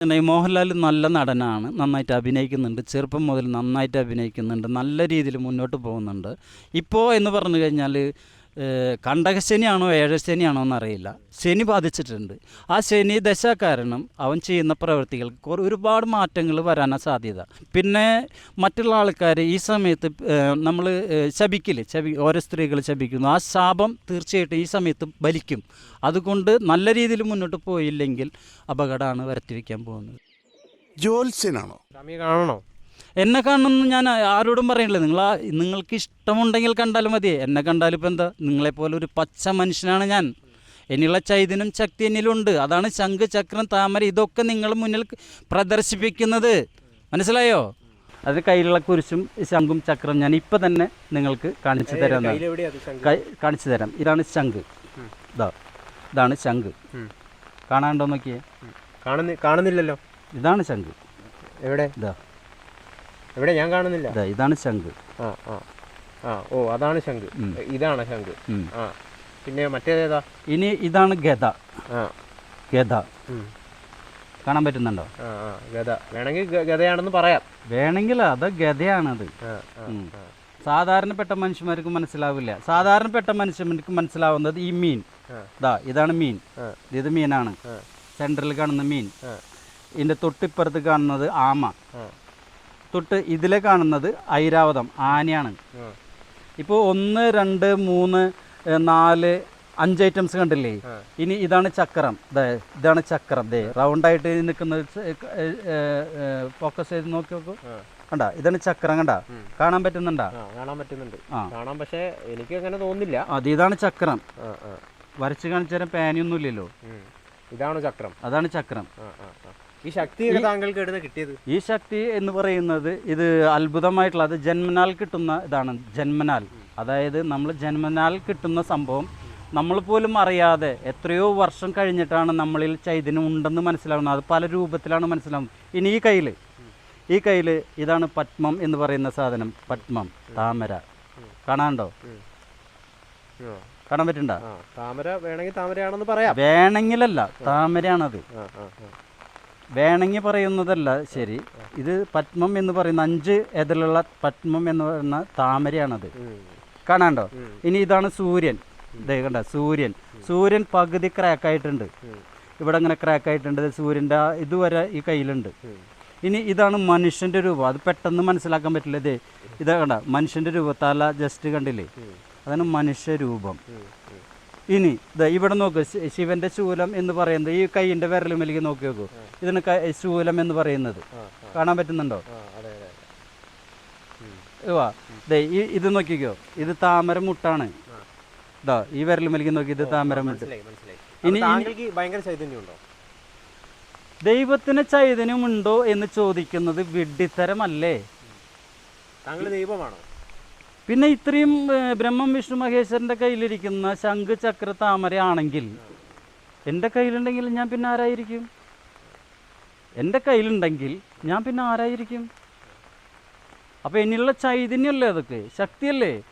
മോഹൻലാൽ നല്ല നടനാണ്, നന്നായിട്ട് അഭിനയിക്കുന്നുണ്ട്, ചെറുപ്പം മുതൽ നന്നായിട്ട് അഭിനയിക്കുന്നുണ്ട്, നല്ല രീതിയിൽ മുന്നോട്ട് പോകുന്നുണ്ട്. ഇപ്പോൾ എന്ന് പറഞ്ഞു കഴിഞ്ഞാൽ കണ്ടകശനിയാണോ ഏഴശനിയാണോ എന്നറിയില്ല, ശനി ബാധിച്ചിട്ടുണ്ട്. ആ ശനി ദശ കാരണം അവൻ ചെയ്യുന്ന പ്രവൃത്തികൾക്ക് ഒരുപാട് മാറ്റങ്ങൾ വരാനാണ് സാധ്യത. പിന്നെ മറ്റുള്ള ആൾക്കാർ ഈ സമയത്ത് നമ്മൾ ഓരോ സ്ത്രീകൾ ശപിക്കുന്നു, ആ ശാപം തീർച്ചയായിട്ടും ഈ സമയത്ത് ബലിക്കും. അതുകൊണ്ട് നല്ല രീതിയിൽ മുന്നോട്ട് പോയില്ലെങ്കിൽ അപകടമാണ് വരുത്തി വയ്ക്കാൻ പോകുന്നത്. ജോത്സ്യനാണോ? കാണണോ? എന്നെ കാണണമെന്ന് ഞാൻ ആരോടും പറയണില്ല. നിങ്ങൾക്ക് ഇഷ്ടമുണ്ടെങ്കിൽ കണ്ടാലും മതി. എന്നെ കണ്ടാലിപ്പോൾ എന്താ, നിങ്ങളെപ്പോലെ ഒരു പച്ച മനുഷ്യനാണ് ഞാൻ. എന്നിലുള്ള ചൈതന്യം ശക്തി എന്നിലുണ്ട്. അതാണ് ശംഖ്, ചക്രം, താമര, ഇതൊക്കെ നിങ്ങൾ മുന്നിൽ പ്രദർശിപ്പിക്കുന്നത്. മനസ്സിലായോ? അത് കയ്യിലുള്ള കുരിശും ശംഖും ചക്രം ഞാൻ ഇപ്പം തന്നെ നിങ്ങൾക്ക് കാണിച്ചു തരാം. കാണിച്ചു തരാം. ഇതാണ് ശംഖ്. ഇതാണ് ശംഖ്. കാണാണ്ടോ നോക്കിയേ? കാണുന്നില്ലല്ലോ. ഇതാണ് ശംഖ്. എവിടെ? എവിടെ? ഞാൻ കാണുന്നില്ല. ഇതാണ് ശംഖ്. ഓ, അതാണ് ശംഖ്. ഇതാണ് ശംഖ്. പിന്നെ മറ്റേതേതാ? ഇനി ഇതാണ് ഗദ. ഗദ കാണാൻ പറ്റുന്നുണ്ടോ? ഗദ വേണമെങ്കിൽ ഗദയാണെന്ന് പറയാം. വേണമെങ്കിൽ അത് ഗദയാണത്. സാധാരണപ്പെട്ട മനുഷ്യന്മാർക്ക് മനസ്സിലാവില്ല. സാധാരണപ്പെട്ട മനുഷ്യന്മാർക്ക് മനസ്സിലാവുന്നത് ഈ മീൻ. ഇതാണ് മീൻ. ഇത് മീനാണ്. സെൻട്രൽ കാണുന്ന മീൻ. ഇതിൻ്റെ തൊട്ടിപ്പുറത്ത് കാണുന്നത് ആമ. തൊട്ട് ഇതിലെ കാണുന്നത് ഐരാവതം, ആനയാണ്. ഇപ്പോൾ 1, 2, 3, 4, 5 ഐറ്റംസ് കണ്ടില്ലേ? ഇനി ഇതാണ് ചക്രം. ഇതാണ് ചക്രം. റൗണ്ടായിട്ട് നിൽക്കുന്നത് ഫോക്കസ് ചെയ്ത് നോക്കി നോക്കൂ. കണ്ടാ, ഇതാണ് ചക്രം. കണ്ടാ, കാണാൻ പറ്റുന്നുണ്ടാ? കാണാൻ പറ്റുന്നുണ്ട്. കാണാൻ, പക്ഷേ എനിക്ക് അങ്ങനെ തോന്നുന്നില്ല. ഇതാണ് ചക്രം. വരച്ച് കാണിച്ചു തരാൻ പാനിയൊന്നുമില്ലല്ലോ. ഇതാണ് ചക്രം. അതാണ് ചക്രം. ഈ ശക്തി താങ്കൾക്ക് എവിടെ കിട്ടിയത്? ഈ ശക്തി എന്ന് പറയുന്നത് ഇത് അത്ഭുതമായിട്ടുള്ള, അത് ജന്മനാൽ കിട്ടുന്ന ഇതാണ്. ജന്മനാൽ, അതായത് നമ്മൾ ജന്മനാൽ കിട്ടുന്ന സംഭവം നമ്മൾ പോലും അറിയാതെ എത്രയോ വർഷം കഴിഞ്ഞിട്ടാണ് നമ്മളിൽ ചൈതന്യം ഉണ്ടെന്ന് മനസ്സിലാവുന്നത്. അത് പല രൂപത്തിലാണ് മനസ്സിലാവുന്നത്. ഇനി ഈ കയ്യിൽ ഇതാണ് പത്മം എന്ന് പറയുന്ന സാധനം. പത്മം, താമര. കാണാണ്ടോ? കാണാൻ പറ്റണ്ട? താമര വേണമെങ്കിൽ താമരയാണെന്ന് പറയാം. വേണമെങ്കിലല്ല, താമരയാണത്. വേണമെങ്കിൽ പറയുന്നതല്ല. ശരി, ഇത് പത്മം എന്ന് പറയുന്ന 5 എതിലുള്ള പത്മം എന്ന് പറയുന്ന താമരയാണത്. കാണാണ്ടോ? ഇനി ഇതാണ് സൂര്യൻ. കണ്ട, സൂര്യൻ പകുതി ക്രാക്കായിട്ടുണ്ട്. ഇവിടെ ഇങ്ങനെ ക്രാക്കായിട്ടുണ്ട്. സൂര്യൻ്റെ ഇതുവരെ ഈ കയ്യിലുണ്ട്. ഇനി ഇതാണ് മനുഷ്യൻ്റെ രൂപം. അത് പെട്ടെന്ന് മനസ്സിലാക്കാൻ പറ്റില്ല. ഇതാ കണ്ട, മനുഷ്യൻ്റെ രൂപം. തല ജസ്റ്റ് കണ്ടില്ലേ? അതാണ് മനുഷ്യരൂപം. ഇനി ഇവിടെ നോക്ക്, ശിവന്റെ ശൂലം എന്ന് പറയുന്നത് ഈ കൈയിൻ്റെ വിരലുമേലേക്ക് നോക്കി നോക്കൂ. ഇതിന് ശൂലം എന്ന് പറയുന്നത് കാണാൻ പറ്റുന്നുണ്ടോ? ഇത് നോക്കിക്കോ, ഇത് താമര മുട്ടാണ്. ഈ വിരലുമേലേക്ക് നോക്കി, ഇത് താമര മുട്ട്. ഇനി ഭയങ്കര ചൈതന്യമുണ്ടോ? ദൈവത്തിന് ചൈതന്യമുണ്ടോ എന്ന് ചോദിക്കുന്നത് വിഡ്ഢിത്തരമല്ലേ? താങ്കൾ ദൈവമാണോ? പിന്നെ ഇത്രയും ബ്രഹ്മം വിഷ്ണു മഹേശ്വരൻ്റെ കയ്യിലിരിക്കുന്ന ശംഖ്, ചക്ര, താമര ആണെങ്കിൽ എൻ്റെ കയ്യിലുണ്ടെങ്കിൽ ഞാൻ പിന്നെ ആരായിരിക്കും? എൻ്റെ കയ്യിലുണ്ടെങ്കിൽ ഞാൻ പിന്നെ ആരായിരിക്കും? അപ്പോൾ എന്നിലുള്ള ചൈതന്യമല്ലേ, അതൊക്കെ ശക്തിയല്ലേ?